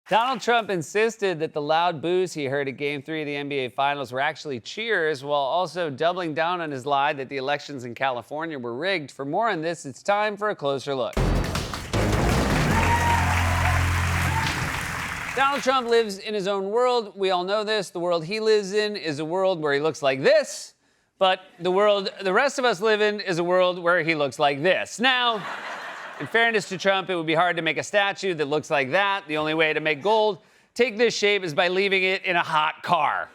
Donald Trump insisted that the loud boos he heard at Game 3 of the NBA Finals were actually cheers, while also doubling down on his lie that the elections in California were rigged. For more on this, it's time for a closer look. Donald Trump lives in his own world. We all know this. The world he lives in is a world where he looks like this, but the world the rest of us live in is a world where he looks like this. Now, in fairness to Trump, it would be hard to make a statue that looks like that. The only way to make gold take this shape is by leaving it in a hot car.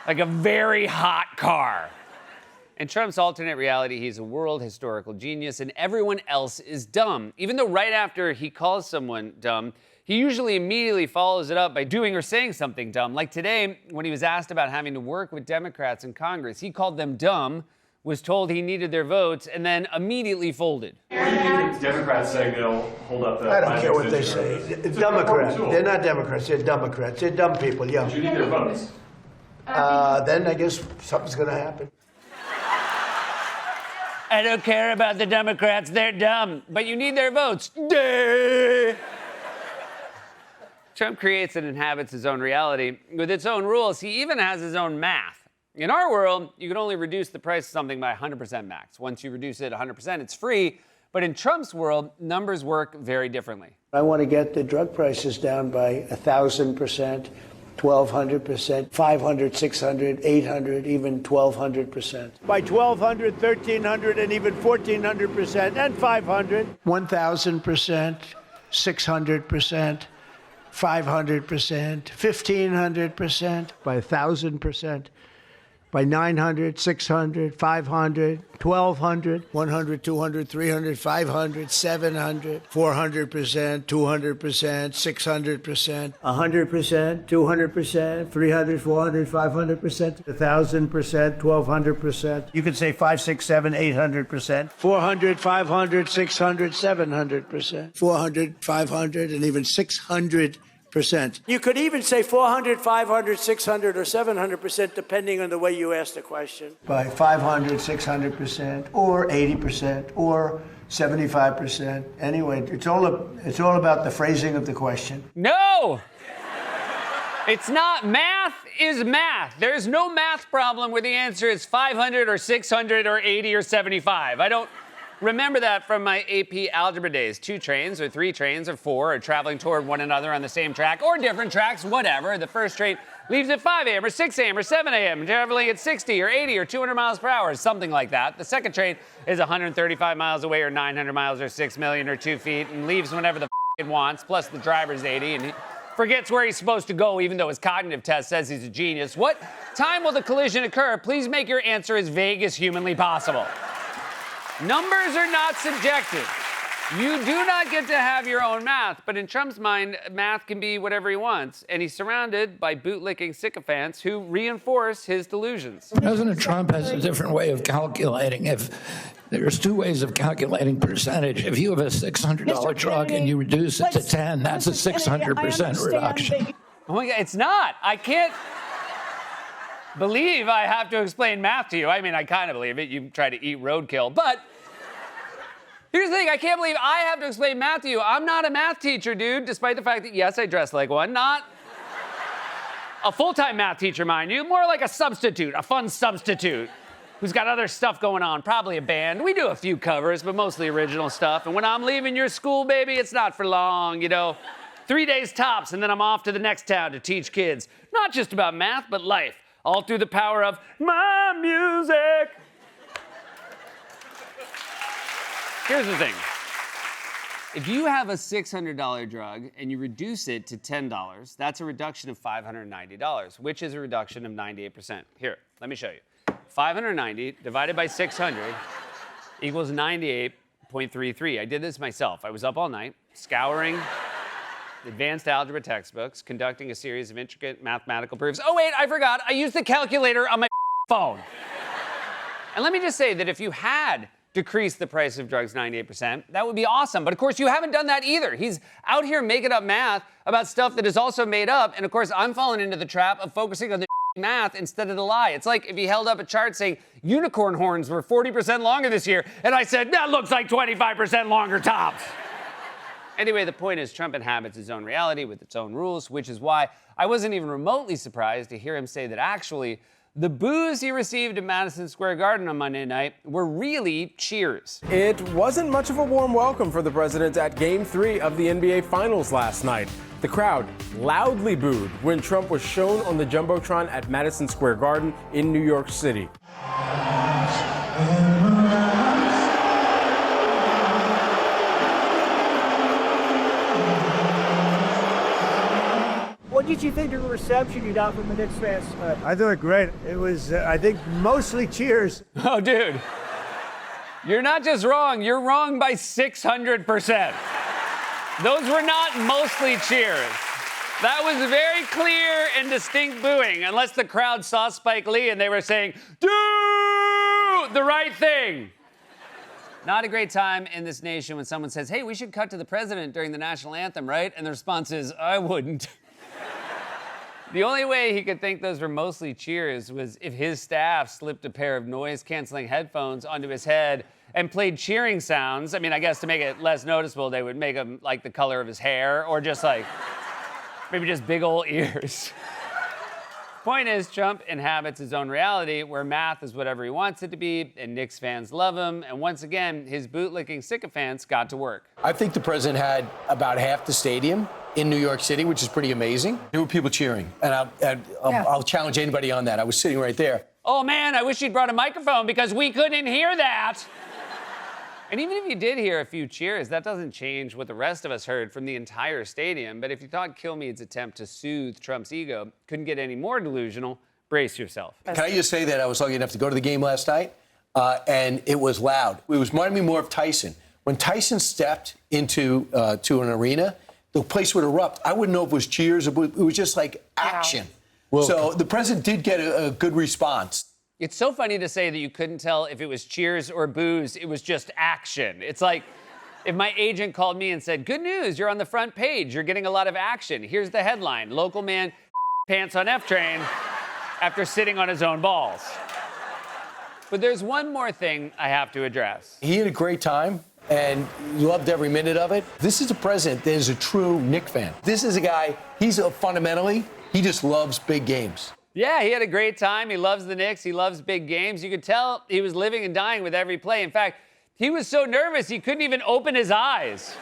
Like a very hot car. In Trump's alternate reality, he's a world historical genius, and everyone else is dumb. Even though right after he calls someone dumb, he usually immediately follows it up by doing or saying something dumb. Like today, when he was asked about having to work with Democrats in Congress, he called them dumb, was told he needed their votes, and then immediately folded. What do you think the Democrats saying they'll hold up the... I don't care what they say. Democrats. They're not Democrats. They're Democrats. They're dumb people, yeah. But you need their votes. Then I guess something's going to happen. I don't care about the Democrats. They're dumb. But you need their votes. Duh. Trump creates and inhabits his own reality with its own rules. He even has his own math. In our world, you can only reduce the price of something by 100% max. Once you reduce it 100%, it's free. But in Trump's world, numbers work very differently. I want to get the drug prices down by 1,000%, 1,200%, 500, 600, 800, even 1,200%. By 1,200, 1,300, and even 1,400%, and 500. 1,000%, 600%, 500%, 1,500%, by 1,000%. By 900, 600, 500, 1,200, 100, 200, 300, 500, 700, 400%, 200%, 600%, 100%, 200%, 300, 400, 500%, 1,000%, 1,200%. You could say 5, 6, 7, 800%, 400, 500, 600, 700%, 400, 500, and even 600%. You could even say 400, 500, 600, or 700%, depending on the way you ask the question. By 500, 600%, or 80%, or 75%. Anyway, it's all about the phrasing of the question. No! It's not. Math is math. There's no math problem where the answer is 500 or 600 or 80 or 75. I don't remember that from my AP algebra days. 2 trains or 3 trains or 4 are traveling toward one another on the same track or different tracks, whatever. The first train leaves at 5 a.m. or 6 a.m. or 7 a.m., traveling at 60 or 80 or 200 miles per hour, something like that. The second train is 135 miles away or 900 miles or 6 million or 2 feet and leaves whenever the it wants, plus the driver's 80, and he forgets where he's supposed to go even though his cognitive test says he's a genius. What time will the collision occur? Please make your answer as vague as humanly possible. Numbers are not subjective. You do not get to have your own math, but in Trump's mind, math can be whatever he wants, and he's surrounded by bootlicking sycophants who reinforce his delusions. President Trump has a different way of calculating. If there's 2 ways of calculating percentage. If you have a $600 truck and you reduce it to 10, that's a 600% reduction. Oh my God, it's not. I can't believe I have to explain math to you. I mean, I kind of believe it. You try to eat roadkill. But here's the thing. I can't believe I have to explain math to you. I'm not a math teacher, dude, despite the fact that, yes, I dress like one. Not a full-time math teacher, mind you. More like a substitute, a fun substitute who's got other stuff going on, probably a band. We do a few covers, but mostly original stuff. And when I'm leaving your school, baby, it's not for long, 3 days tops, and then I'm off to the next town to teach kids. Not just about math, but life. All through the power of my music. Here's the thing. If you have a $600 drug and you reduce it to $10, that's a reduction of $590, which is a reduction of 98%. Here, let me show you. 590 divided by 600 equals 98.33. I did this myself. I was up all night, scouring advanced algebra textbooks, conducting a series of intricate mathematical proofs. Oh, wait, I forgot. I used the calculator on my phone. And let me just say that if you had decreased the price of drugs 98%, that would be awesome. But of course, you haven't done that either. He's out here making up math about stuff that is also made up. And of course, I'm falling into the trap of focusing on the math instead of the lie. It's like if he held up a chart saying unicorn horns were 40% longer this year, and I said, that looks like 25% longer tops. Anyway, the point is Trump inhabits his own reality with its own rules, which is why I wasn't even remotely surprised to hear him say that actually the boos he received at Madison Square Garden on Monday night were really cheers. It wasn't much of a warm welcome for the president at Game 3 of the NBA Finals last night. The crowd loudly booed when Trump was shown on the Jumbotron at Madison Square Garden in New York City. What did you think of the reception you got from the Knicks fans tonight? I thought it great. It was, I think, mostly cheers. Oh, dude. You're not just wrong, you're wrong by 600%. Those were not mostly cheers. That was very clear and distinct booing, unless the crowd saw Spike Lee and they were saying, do the right thing. Not a great time in this nation when someone says, hey, we should cut to the president during the national anthem, right? And the response is, I wouldn't. The only way he could think those were mostly cheers was if his staff slipped a pair of noise-canceling headphones onto his head and played cheering sounds. I mean, I guess to make it less noticeable, they would make them like the color of his hair or just like, maybe just big old ears. Point is, Trump inhabits his own reality where math is whatever he wants it to be, and Knicks fans love him. And once again, his bootlicking sycophants got to work. I think the president had about half the stadium in New York City, which is pretty amazing. There were people cheering, and I'll challenge anybody on that. I was sitting right there. Oh man, I wish you'd brought a microphone because we couldn't hear that. And even if you did hear a few cheers, that doesn't change what the rest of us heard from the entire stadium. But if you thought Kilmeade's attempt to soothe Trump's ego couldn't get any more delusional, brace yourself. Can I just say that I was lucky enough to go to the game last night, and it was loud. It was reminding me more of Tyson. When Tyson stepped into to an arena, the place would erupt. I wouldn't know if it was cheers or it was just like action. Wow. So the president did get a good response. It's so funny to say that you couldn't tell if it was cheers or boos. It was just action. It's like if my agent called me and said, good news, you're on the front page. You're getting a lot of action. Here's the headline. Local man pants on F-train after sitting on his own balls. But there's one more thing I have to address. He had a great time and loved every minute of it. This is a president that is a true Knicks fan. This is a guy, fundamentally, he just loves big games. Yeah, he had a great time. He loves the Knicks. He loves big games. You could tell he was living and dying with every play. In fact, he was so nervous he couldn't even open his eyes.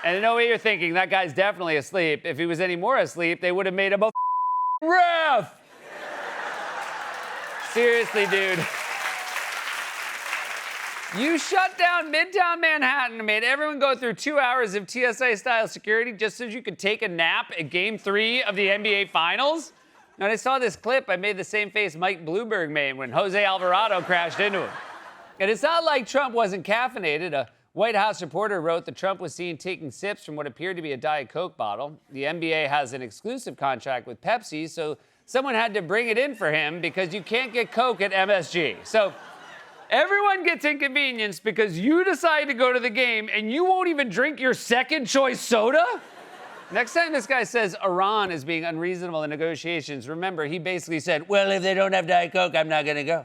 And I know what you're thinking. That guy's definitely asleep. If he was any more asleep, they would have made him a ref. Seriously, dude. You shut down Midtown Manhattan and made everyone go through 2 hours of TSA-style security just so you could take a nap at Game 3 of the NBA Finals? When I saw this clip, I made the same face Mike Bloomberg made when Jose Alvarado crashed into him. And it's not like Trump wasn't caffeinated. A White House reporter wrote that Trump was seen taking sips from what appeared to be a Diet Coke bottle. The NBA has an exclusive contract with Pepsi, so someone had to bring it in for him because you can't get Coke at MSG. So everyone gets inconvenienced because you decide to go to the game and you won't even drink your second choice soda? Next time this guy says Iran is being unreasonable in negotiations, remember, he basically said, well, if they don't have Diet Coke, I'm not gonna go.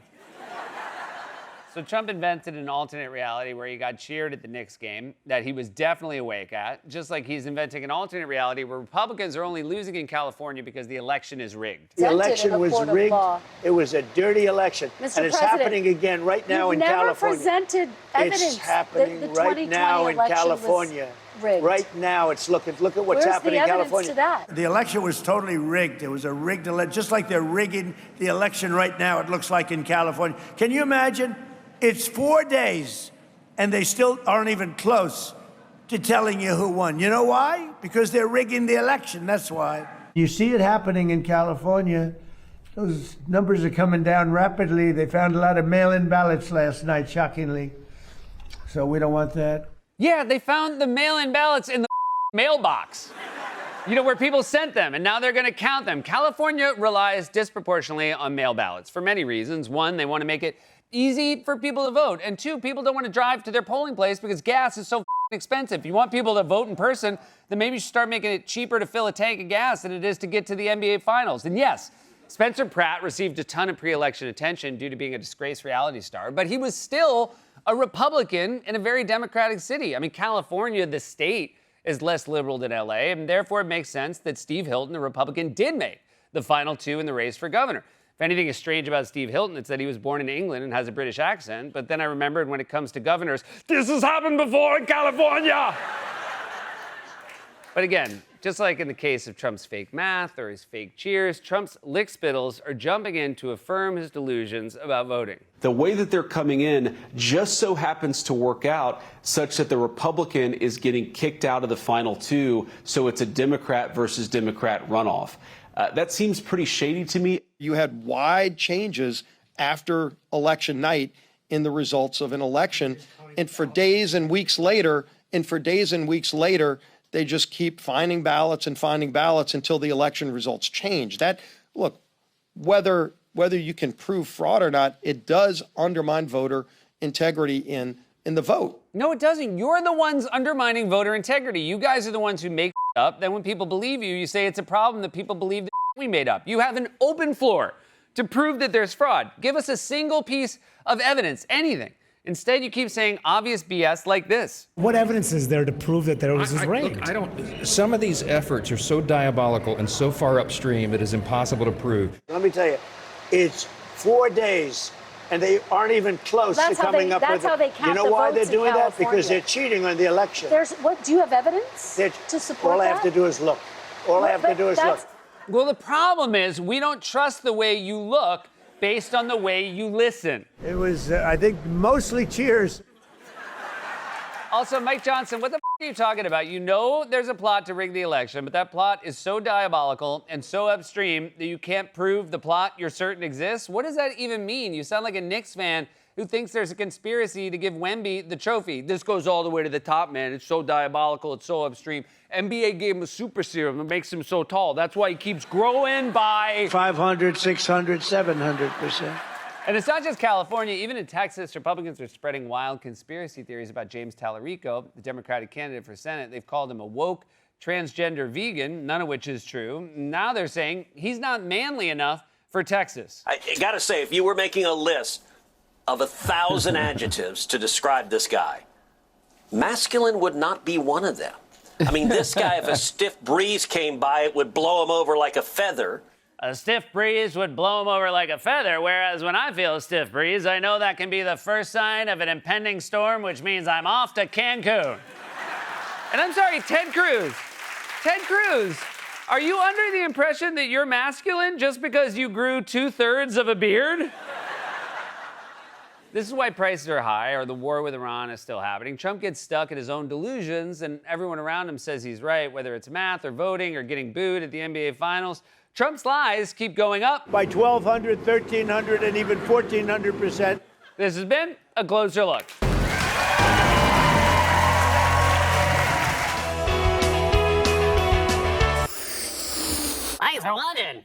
So Trump invented an alternate reality where he got cheered at the Knicks game that he was definitely awake at, just like he's inventing an alternate reality where Republicans are only losing in California because the election is rigged. The election was rigged. It was a dirty election. Mr. And it's President, happening again right now in never California. Presented evidence It's happening that the right now in election California. was rigged. Right now, look at what's Where's happening the in evidence California. to that? The election was totally rigged. It was a rigged election, just like they're rigging the election right now, it looks like in California. Can you imagine? It's 4 days, and they still aren't even close to telling you who won. You know why? Because they're rigging the election, that's why. You see it happening in California. Those numbers are coming down rapidly. They found a lot of mail-in ballots last night, shockingly. So we don't want that. Yeah, they found the mail-in ballots in the mailbox. You know, where people sent them, and now they're going to count them. California relies disproportionately on mail ballots for many reasons. One, they want to make it easy for people to vote. And two, people don't want to drive to their polling place because gas is so expensive. If you want people to vote in person, then maybe you should start making it cheaper to fill a tank of gas than it is to get to the NBA Finals. And yes, Spencer Pratt received a ton of pre-election attention due to being a disgraced reality star, but he was still a Republican in a very Democratic city. I mean, California, the state, is less liberal than LA, and therefore it makes sense that Steve Hilton, the Republican, did make the final two in the race for governor. If anything is strange about Steve Hilton, it's that he was born in England and has a British accent. But then I remembered when it comes to governors, this has happened before in California. But again, just like in the case of Trump's fake math or his fake cheers, Trump's lickspittles are jumping in to affirm his delusions about voting. The way that they're coming in just so happens to work out such that the Republican is getting kicked out of the final two, so it's a Democrat versus Democrat runoff. That seems pretty shady to me. You had wide changes after election night in the results of an election. And for days and weeks later, they just keep finding ballots until the election results change. Look, whether you can prove fraud or not, it does undermine voter integrity in the vote. No, it doesn't. You're the ones undermining voter integrity. You guys are the ones who make up. Then when people believe you, you say it's a problem that people believe that we made up. You have an open floor to prove that there's fraud. Give us a single piece of evidence, anything. Instead, you keep saying obvious BS like this. What evidence is there to prove that there was rain? Some of these efforts are so diabolical and so far upstream it is impossible to prove. Let me tell you, it's 4 days, and they aren't even close to coming up with it. That's how they count the votes. You know why they're in doing that? California. Because they're cheating on the election. Do you have evidence to support all that? I have to do is look. All I have to do is look. Well, the problem is we don't trust the way you look based on the way you listen. It was, I think, mostly cheers. Also, Mike Johnson, what the are you talking about? You know there's a plot to rig the election, but that plot is so diabolical and so upstream that you can't prove the plot you're certain exists? What does that even mean? You sound like a Knicks fan who thinks there's a conspiracy to give Wemby the trophy. This goes all the way to the top, man. It's so diabolical. It's so upstream. NBA gave him a super serum that makes him so tall. That's why he keeps growing by 500, 600, 700%. And it's not just California. Even in Texas, Republicans are spreading wild conspiracy theories about James Tallarico, the Democratic candidate for Senate. They've called him a woke, transgender vegan, none of which is true. Now they're saying he's not manly enough for Texas. I gotta say, if you were making a list of 1,000 adjectives to describe this guy, masculine would not be one of them. I mean, this guy, if a stiff breeze came by, it would blow him over like a feather. A stiff breeze would blow him over like a feather, whereas when I feel a stiff breeze, I know that can be the first sign of an impending storm, which means I'm off to Cancun. And I'm sorry, Ted Cruz. Ted Cruz, are you under the impression that you're masculine just because you grew 2/3 of a beard? This is why prices are high, or the war with Iran is still happening. Trump gets stuck in his own delusions, and everyone around him says he's right, whether it's math or voting or getting booed at the NBA Finals. Trump's lies keep going up. By 1,200, 1,300, and even 1,400%. This has been A Closer Look. Thanks for watching.